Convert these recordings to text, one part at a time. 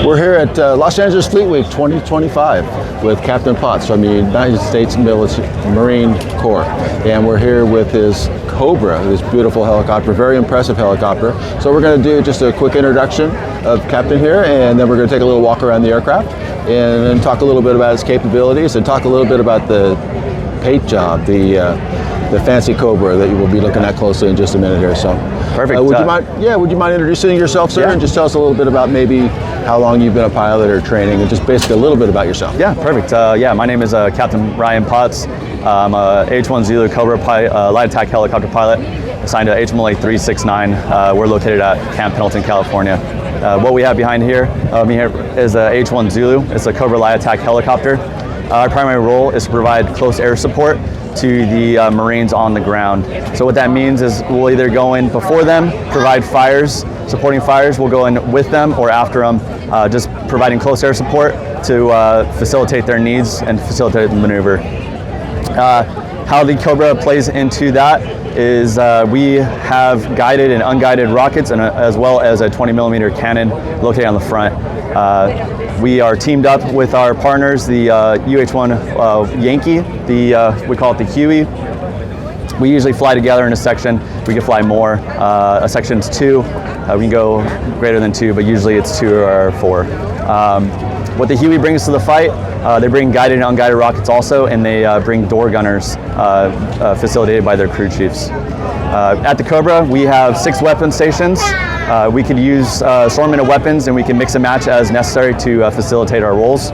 We're here at Los Angeles Fleet Week 2025 with Captain Potts from the United States Marine Corps. And we're here with his Cobra, this beautiful helicopter, very impressive helicopter. So we're going to do just a quick introduction of Captain here, and then we're going to take a little walk around the aircraft and then talk a little bit about his capabilities and talk a little bit about the paint job, the fancy Cobra that you will be looking at closely in just a minute here. So, perfect. Would you mind introducing yourself, sir, and just tell us a little bit about maybe how long you've been a pilot or training, and just basically a little bit about yourself. Yeah, perfect. My name is Captain Ryan Potts. I'm a H-1 Zulu Cobra light attack helicopter pilot, assigned to HMLA-369. We're located at Camp Pendleton, California. What we have behind here is a H-1 Zulu. It's a Cobra light attack helicopter. Our primary role is to provide close air support to the Marines on the ground. So what that means is we'll either go in before them, provide fires, supporting fires, we'll go in with them or after them, just providing close air support to facilitate their needs and facilitate the maneuver. How the Cobra plays into that is we have guided and unguided rockets, and as well as a 20mm cannon located on the front. We are teamed up with our partners, the UH-1 Yankee, we call it the Huey. We usually fly together in a section. We can fly more. A section's 2. We can go greater than 2, but usually it's 2 or 4. What the Huey brings to the fight, they bring guided and unguided rockets also, and they bring door gunners facilitated by their crew chiefs. At the Cobra, we have 6 weapon stations. We could use assortment of weapons, and we can mix and match as necessary to facilitate our roles.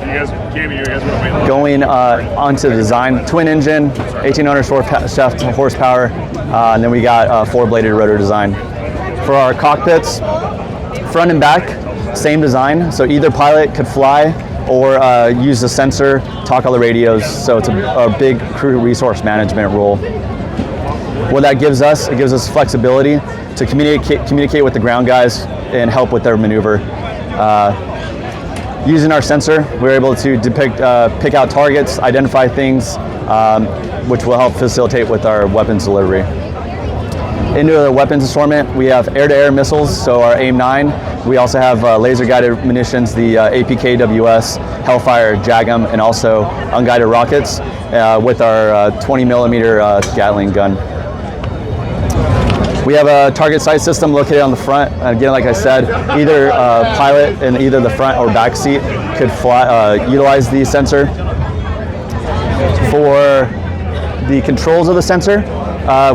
Going onto the design, twin engine, 1800 shaft horsepower, and then we got 4-bladed rotor design. For our cockpits, front and back, same design. So either pilot could fly or use the sensor, talk all the radios. So it's a big crew resource management role. What that gives us, it gives us flexibility to communicate with the ground guys and help with their maneuver. Using our sensor, we're able to pick out targets, identify things, which will help facilitate with our weapons delivery. Into the weapons assortment, we have air-to-air missiles, so our AIM-9. We also have laser-guided munitions, the APKWS, Hellfire, JAGM, and also unguided rockets with our 20mm Gatling gun. We have a target sight system located on the front. Again, like I said, either pilot in either the front or back seat could utilize the sensor. For the controls of the sensor,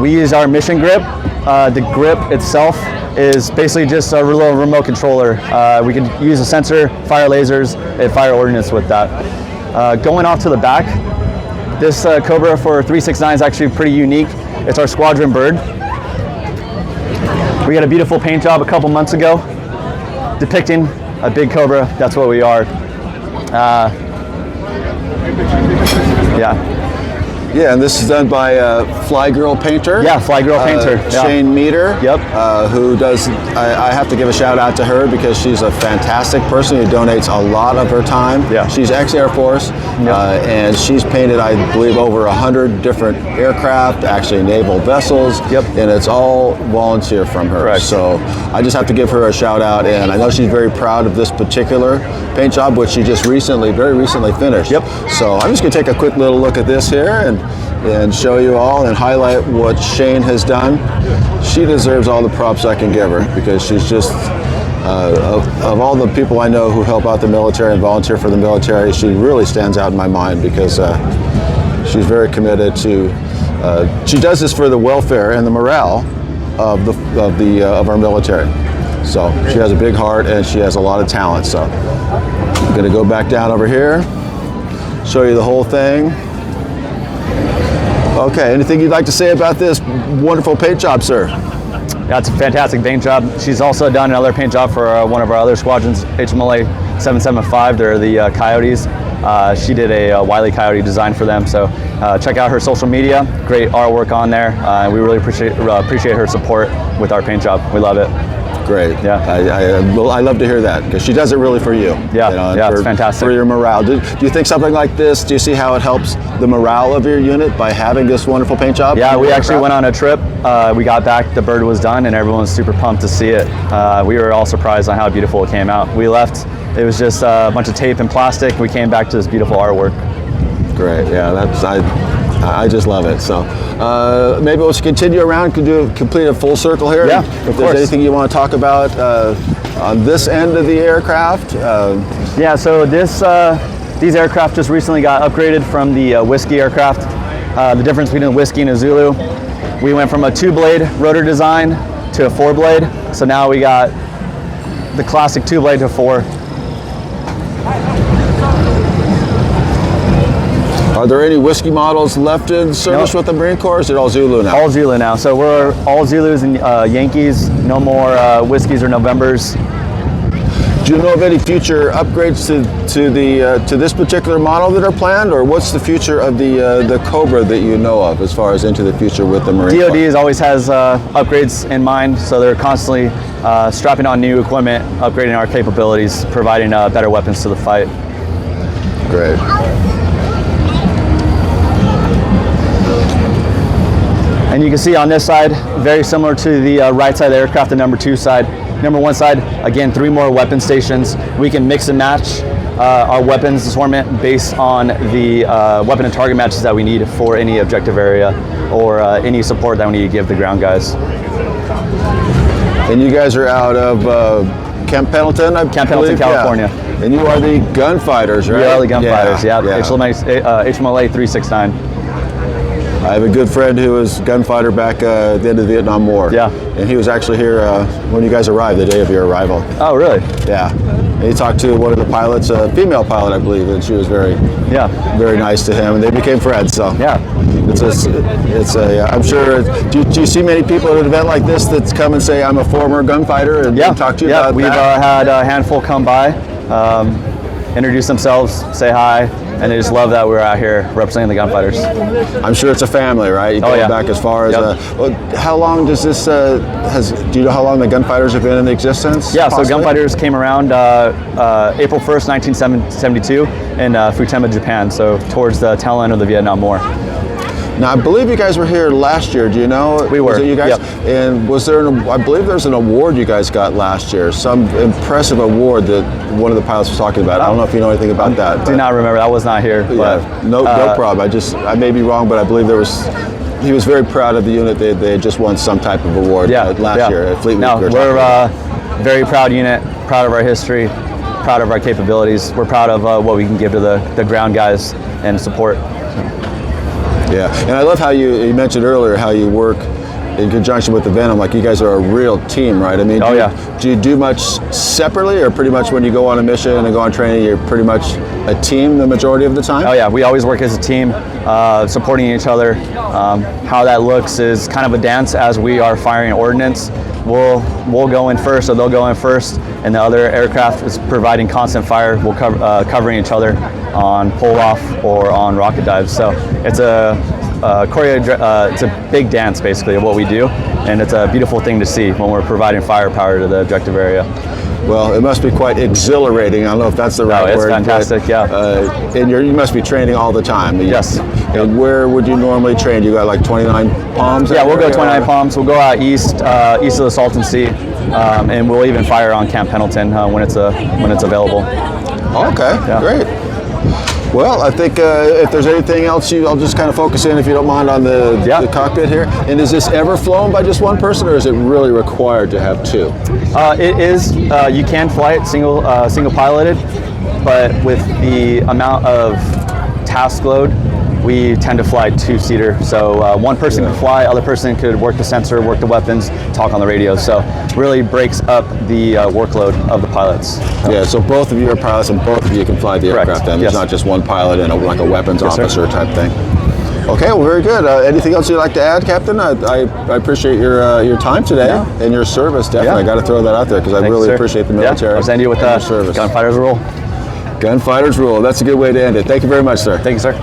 we use our mission grip. The grip itself is basically just a little remote controller. We can use a sensor, fire lasers, and fire ordnance with that. Going off to the back, this Cobra for 369 is actually pretty unique. It's our squadron bird. We got a beautiful paint job a couple months ago depicting a big Cobra. That's what we are. Yeah, and this is done by Fly Girl Painter. Yeah, Fly Girl Painter. Shane Meter. Yep. Who does, I have to give a shout out to her because she's a fantastic person who donates a lot of her time. Yeah. She's ex-Air Force, and she's painted, I believe, over 100 different aircraft, actually naval vessels. Yep. And it's all volunteer from her. Correct. So I just have to give her a shout out, and I know she's very proud of this particular paint job, which she just very recently finished. Yep. So I'm just gonna take a quick little look at this here and show you all and highlight what Shane has done. She deserves all the props I can give her because she's just, of all the people I know who help out the military and volunteer for the military, she really stands out in my mind because she's very committed to, she does this for the welfare and the morale of our military. So she has a big heart and she has a lot of talent. So I'm gonna go back down over here, show you the whole thing. Okay, anything you'd like to say about this wonderful paint job, sir? That's a fantastic paint job. She's also done another paint job for one of our other squadrons, HMLA-369. They're the Coyotes. She did a Wile E. Coyote design for them, so check out her social media. Great artwork on there. We really appreciate her support with our paint job. We love it. Great. Yeah. I love to hear that, because she does it really for you. Yeah, yeah, it's for, fantastic. For your morale. Do you think something like this, do you see how it helps the morale of your unit by having this wonderful paint job? Yeah, we actually went on a trip. We got back, the bird was done, and everyone was super pumped to see it. We were all surprised on how beautiful it came out. We left, it was just a bunch of tape and plastic. We came back to this beautiful artwork. Great. Yeah, I just love it. So maybe we'll continue around, complete a full circle here. Yeah, if there's anything you want to talk about on this end of the aircraft. Yeah, so these aircraft just recently got upgraded from the Whiskey aircraft. The difference between a Whiskey and a Zulu, we went from a 2-blade rotor design to a 4-blade. So now we got the classic 2-blade to 4. Are there any Whiskey models left in service with the Marine Corps, or is it all Zulu now? All Zulu now. So we're all Zulus and Yankees. No more Whiskeys or Novembers. Do you know of any future upgrades to this particular model that are planned, or what's the future of the Cobra that you know of as far as into the future with the Marine Corps? DoD always has upgrades in mind, so they're constantly strapping on new equipment, upgrading our capabilities, providing better weapons to the fight. Great. And you can see on this side, very similar to the right side of the aircraft, the number 2 side. Number 1 side, again, 3 more weapon stations. We can mix and match our weapons assortment based on the weapon and target matches that we need for any objective area or any support that we need to give the ground guys. And you guys are out of Camp Pendleton, I Camp Pendleton, believe? California. Yeah. And you are the Gunfighters, right? We are the Gunfighters, yeah. Yeah. HMLA-369. I have a good friend who was gunfighter back at the end of the Vietnam War. Yeah. And he was actually here when you guys arrived, the day of your arrival. Oh, really? Yeah. And he talked to one of the pilots, a female pilot, I believe, and she was very nice to him, and they became friends. So yeah, I'm sure. Do you see many people at an event like this that come and say, "I'm a former gunfighter," and talk to you about that? We've had a handful come by, introduce themselves, say hi. And they just love that we're out here representing the Gunfighters. I'm sure it's a family, right? You go back as far as. How long does this? Do you know how long the Gunfighters have been in existence? Yeah, possibly? So Gunfighters came around April 1st, 1972, in Futenma, Japan. So towards the tail end of the Vietnam War. Now, I believe you guys were here last year. Do you know? We were. Was it you guys? Yep. And was there? I believe there's an award you guys got last year. Some impressive award that one of the pilots was talking about. I don't know if you know anything about that. I do not remember. I was not here. But, no problem. I may be wrong, but I believe there was. He was very proud of the unit. They had just won some type of award last year at Fleet Week. No, we're a very proud unit. Proud of our history. Proud of our capabilities. We're proud of what we can give to the ground guys and support. Yeah, and I love how you mentioned earlier how you work in conjunction with the Venom. Like, you guys are a real team, right? I mean, do you do much separately, or pretty much when you go on a mission and go on training, you're pretty much a team the majority of the time? Oh yeah, we always work as a team, supporting each other. How that looks is kind of a dance as we are firing ordnance. We'll go in first, or they'll go in first, and the other aircraft is providing constant fire. We'll covering each other on pull-off or on rocket dives. So it's it's a big dance, basically, of what we do, and it's a beautiful thing to see when we're providing firepower to the objective area. Well, it must be quite exhilarating. I don't know if that's the right word. It's fantastic, but, and you must be training all the time. Yes. And where would you normally train? You got like 29 Palms? Yeah, we'll go 29 Palms. We'll go out east of the Salton Sea, and we'll even fire on Camp Pendleton when it's available. Okay, great. Well, I think if there's anything else, I'll just kind of focus in, if you don't mind, on the cockpit here. And is this ever flown by just one person, or is it really required to have two? It is. You can fly it single piloted, but with the amount of task load, we tend to fly 2-seater. So one person can fly, other person could work the sensor, work the weapons, talk on the radio. So really breaks up the workload of the pilots. Yeah, so both of you are pilots, and both of you can fly the aircraft then. There's not just one pilot and like a weapons officer type thing. Okay, well, very good. Anything else you'd like to add, Captain? I appreciate your time today and your service, definitely. I got to throw that out there because I really appreciate the military. I'll send you with the Gunfighters rule. Gunfighters rule. That's a good way to end it. Thank you very much, sir. Thank you, sir.